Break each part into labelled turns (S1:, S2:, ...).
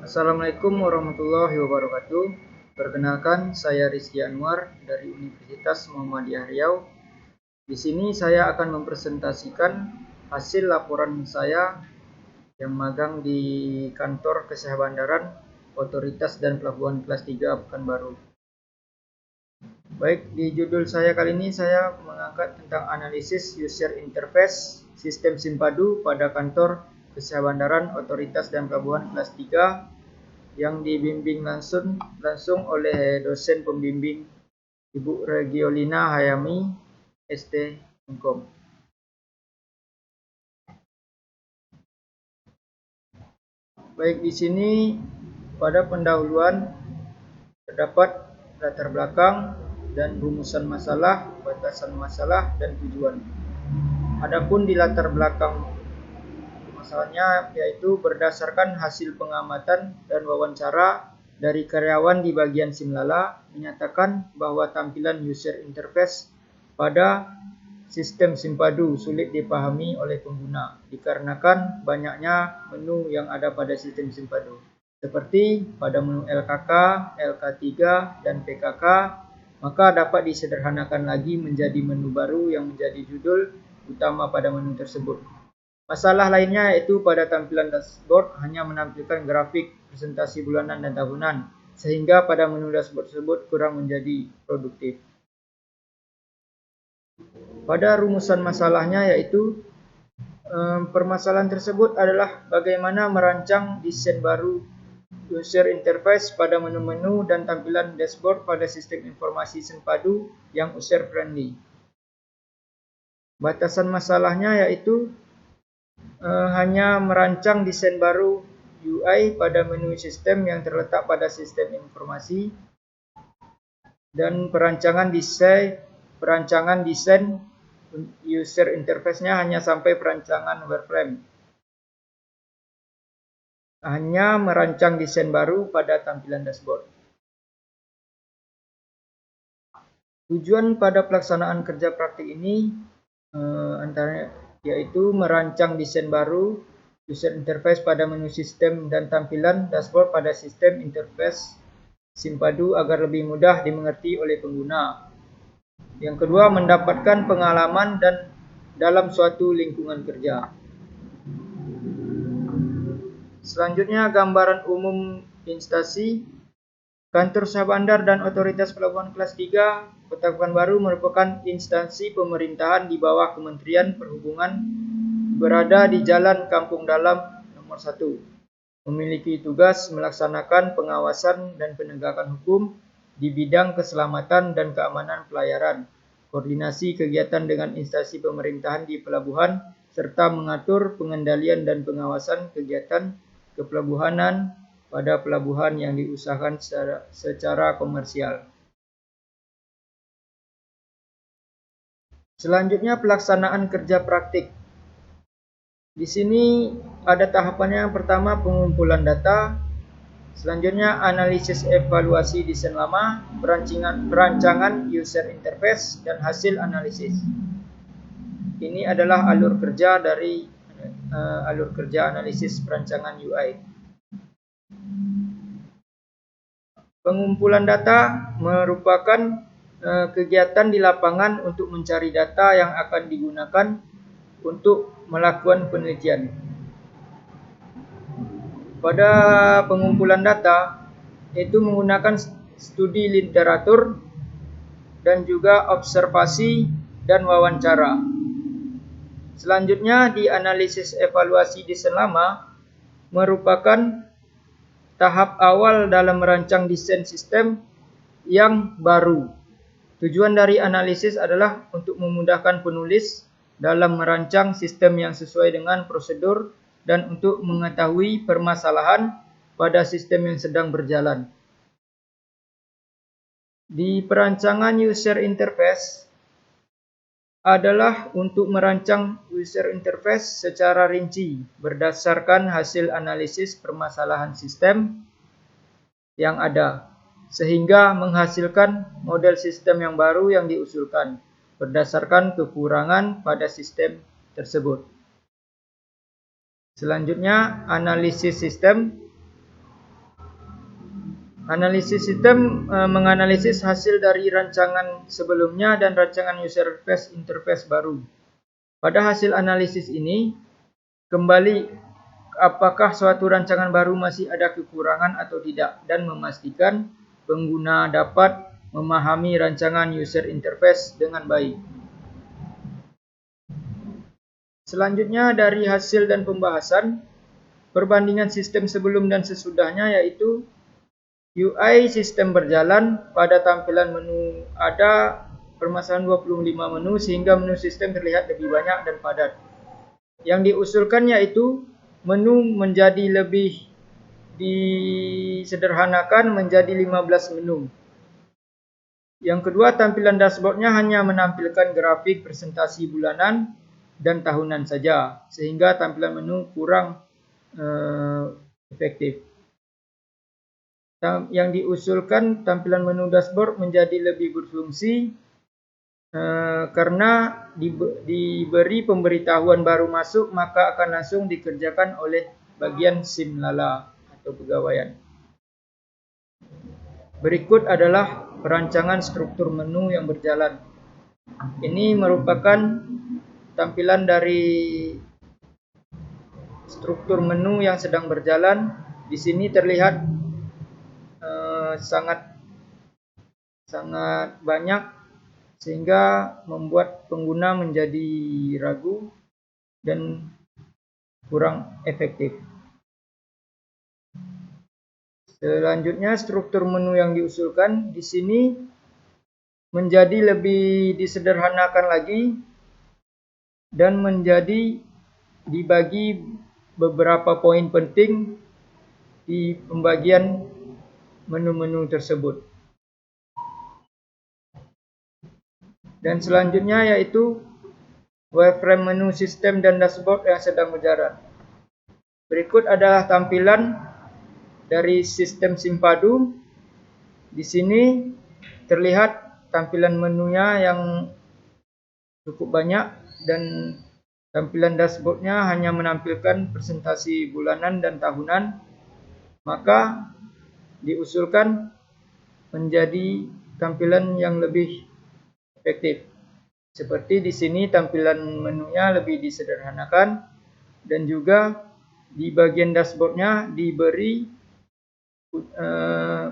S1: Assalamualaikum warahmatullahi wabarakatuh. Perkenalkan, saya Rizky Anwar dari Universitas Muhammadiyah Riau. Di sini saya akan mempresentasikan hasil laporan saya yang magang di kantor Kesehatan Bandaran, Otoritas dan Pelabuhan kelas 3 Pekanbaru. Baik, di judul saya kali ini saya mengangkat tentang analisis user interface sistem Simpadu pada kantor Kesehatan Bandaran, Otoritas dan Pelabuhan kelas 3 yang dibimbing langsung oleh dosen pembimbing Ibu Regiolina Hayami, ST Hukum. Baik, di sini pada pendahuluan terdapat latar belakang dan rumusan masalah, batasan masalah, dan tujuan. Adapun di latar belakang masalahnya yaitu berdasarkan hasil pengamatan dan wawancara dari karyawan di bagian Simlala menyatakan bahwa tampilan user interface pada sistem Simpadu sulit dipahami oleh pengguna dikarenakan banyaknya menu yang ada pada sistem Simpadu, seperti pada menu LKK, LK3, dan PKK, maka dapat disederhanakan lagi menjadi menu baru yang menjadi judul utama pada menu tersebut. Masalah lainnya yaitu pada tampilan dashboard hanya menampilkan grafik presentasi bulanan dan tahunan, sehingga pada menu dashboard tersebut kurang menjadi produktif. Pada rumusan masalahnya yaitu permasalahan tersebut adalah bagaimana merancang desain baru user interface pada menu-menu dan tampilan dashboard pada sistem informasi Simpadu yang user friendly. Batasan masalahnya yaitu hanya merancang desain baru UI pada menu sistem yang terletak pada sistem informasi dan perancangan desain user interface-nya hanya sampai perancangan wireframe. Hanya merancang desain baru pada tampilan dashboard. Tujuan pada pelaksanaan kerja praktik ini antaranya yaitu merancang desain baru user interface pada menu sistem dan tampilan dashboard pada sistem interface Simpadu agar lebih mudah dimengerti oleh pengguna. Yang kedua, mendapatkan pengalaman dan dalam suatu lingkungan kerja. Selanjutnya, gambaran umum instansi. Kantor Sah Bandar dan Otoritas Pelabuhan kelas 3 Kota Pekanbaru merupakan instansi pemerintahan di bawah Kementerian Perhubungan, berada di Jalan Kampung Dalam nomor 1. Memiliki tugas melaksanakan pengawasan dan penegakan hukum di bidang keselamatan dan keamanan pelayaran, koordinasi kegiatan dengan instansi pemerintahan di pelabuhan, serta mengatur pengendalian dan pengawasan kegiatan kepelabuhanan pada pelabuhan yang diusahakan secara komersial. Selanjutnya, pelaksanaan kerja praktik. Di sini ada tahapannya. Yang pertama, pengumpulan data. Selanjutnya, analisis evaluasi desain lama, perancangan user interface, dan hasil analisis. Ini adalah alur kerja dari analisis perancangan UI. Pengumpulan data merupakan kegiatan di lapangan untuk mencari data yang akan digunakan untuk melakukan penelitian. Pada pengumpulan data itu menggunakan studi literatur dan juga observasi dan wawancara. Selanjutnya, di analisis evaluasi desain lama merupakan tahap awal dalam merancang desain sistem yang baru. Tujuan dari analisis adalah untuk memudahkan penulis dalam merancang sistem yang sesuai dengan prosedur dan untuk mengetahui permasalahan pada sistem yang sedang berjalan. Di perancangan user interface adalah untuk merancang user interface secara rinci berdasarkan hasil analisis permasalahan sistem yang ada, sehingga menghasilkan model sistem yang baru yang diusulkan berdasarkan kekurangan pada sistem tersebut. Selanjutnya, analisis sistem Analisis sistem menganalisis hasil dari rancangan sebelumnya dan rancangan user interface baru. Pada hasil analisis ini, kembali apakah suatu rancangan baru masih ada kekurangan atau tidak, dan memastikan pengguna dapat memahami rancangan user interface dengan baik. Selanjutnya dari hasil dan pembahasan, perbandingan sistem sebelum dan sesudahnya, yaitu UI sistem berjalan. Pada tampilan menu ada permasalahan 25 menu sehingga menu sistem terlihat lebih banyak dan padat. Yang diusulkan yaitu menu menjadi lebih disederhanakan menjadi 15 menu. Yang kedua, tampilan dashboardnya hanya menampilkan grafik presentasi bulanan dan tahunan saja, sehingga tampilan menu kurang efektif. Yang diusulkan tampilan menu dashboard menjadi lebih berfungsi karena diberi pemberitahuan baru masuk, maka akan langsung dikerjakan oleh bagian Simlala atau pegawaian. Berikut adalah perancangan struktur menu yang berjalan. Ini merupakan tampilan dari struktur menu yang sedang berjalan. Di sini terlihat sangat banyak sehingga membuat pengguna menjadi ragu dan kurang efektif. Selanjutnya, struktur menu yang diusulkan di sini menjadi lebih disederhanakan lagi dan menjadi dibagi beberapa poin penting di pembagian menu-menu tersebut. Dan selanjutnya yaitu wireframe menu sistem dan dashboard yang sedang berjalan. Berikut adalah tampilan dari sistem Simpadu. Di sini terlihat tampilan menunya yang cukup banyak dan tampilan dashboardnya hanya menampilkan presentasi bulanan dan tahunan. Maka diusulkan menjadi tampilan yang lebih efektif. Seperti di sini tampilan menunya lebih disederhanakan dan juga di bagian dashboardnya diberi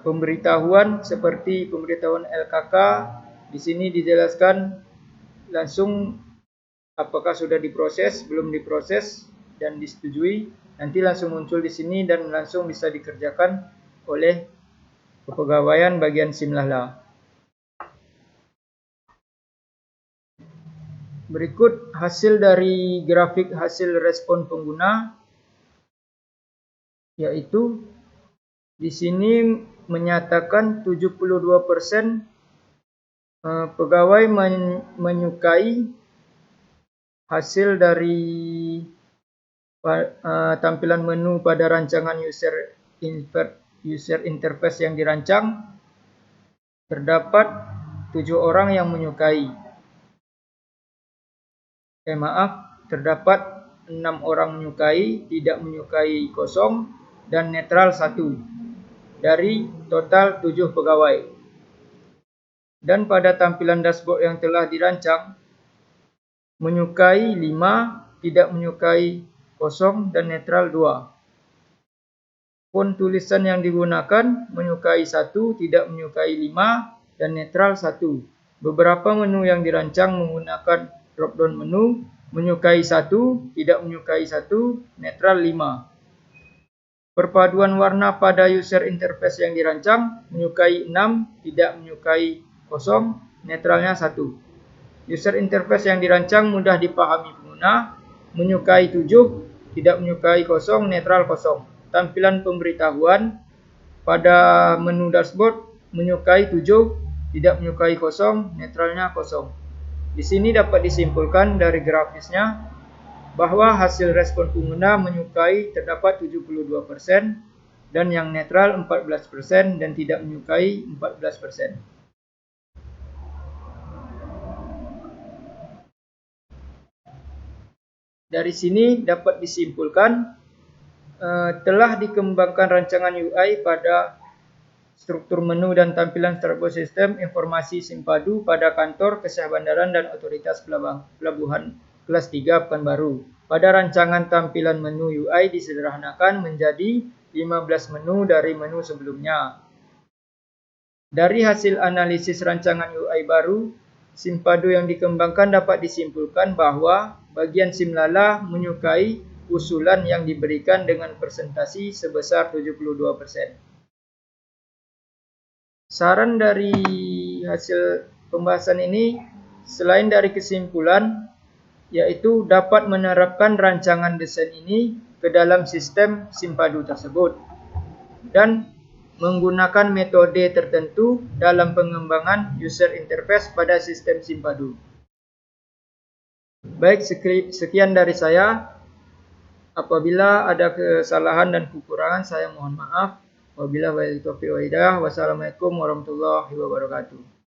S1: pemberitahuan seperti pemberitahuan LKK. Di sini dijelaskan langsung apakah sudah diproses, belum diproses, dan disetujui. Nanti langsung muncul di sini dan langsung bisa dikerjakan oleh kepegawaian bagian Simlala. Berikut hasil dari grafik hasil respon pengguna, yaitu di sini menyatakan 72% pegawai menyukai hasil dari tampilan menu pada rancangan user interface yang dirancang. Terdapat 7 orang yang menyukai. Terdapat 6 orang menyukai, tidak menyukai 0, dan netral 1 dari total 7 pegawai. Dan pada tampilan dashboard yang telah dirancang, menyukai 5, tidak menyukai 0, dan netral 2. Font tulisan yang digunakan menyukai 1, tidak menyukai 5, dan netral 1. Beberapa menu yang dirancang menggunakan drop-down menu, menyukai 1, tidak menyukai 1, netral 5. Perpaduan warna pada user interface yang dirancang, menyukai 6, tidak menyukai 0, netralnya 1. User interface yang dirancang mudah dipahami pengguna, menyukai 7, tidak menyukai 0, netral 0. Tampilan pemberitahuan pada menu dashboard, menyukai 7, tidak menyukai 0, netralnya 0. Di sini dapat disimpulkan dari grafisnya bahwa hasil respon pengguna menyukai terdapat 72% dan yang netral 14% dan tidak menyukai 14%. Dari sini dapat disimpulkan telah dikembangkan rancangan UI pada struktur menu dan tampilan struktur sistem informasi Simpadu pada kantor, kesah bandaran dan otoritas pelabuhan kelas 3 Pekanbaru. Pada rancangan tampilan menu UI disederhanakan menjadi 15 menu dari menu sebelumnya. Dari hasil analisis rancangan UI baru, Simpadu yang dikembangkan dapat disimpulkan bahwa bagian Simlala menyukai usulan yang diberikan dengan presentasi sebesar 72%. Saran dari hasil pembahasan ini, selain dari kesimpulan, yaitu dapat menerapkan rancangan desain ini ke dalam sistem Simpadu tersebut dan menggunakan metode tertentu dalam pengembangan user interface pada sistem Simpadu. Baik, sekian dari saya. Apabila ada kesalahan dan kekurangan, saya mohon maaf. Wabillahi taufiq wal hidayah. Wassalamualaikum warahmatullahi wabarakatuh.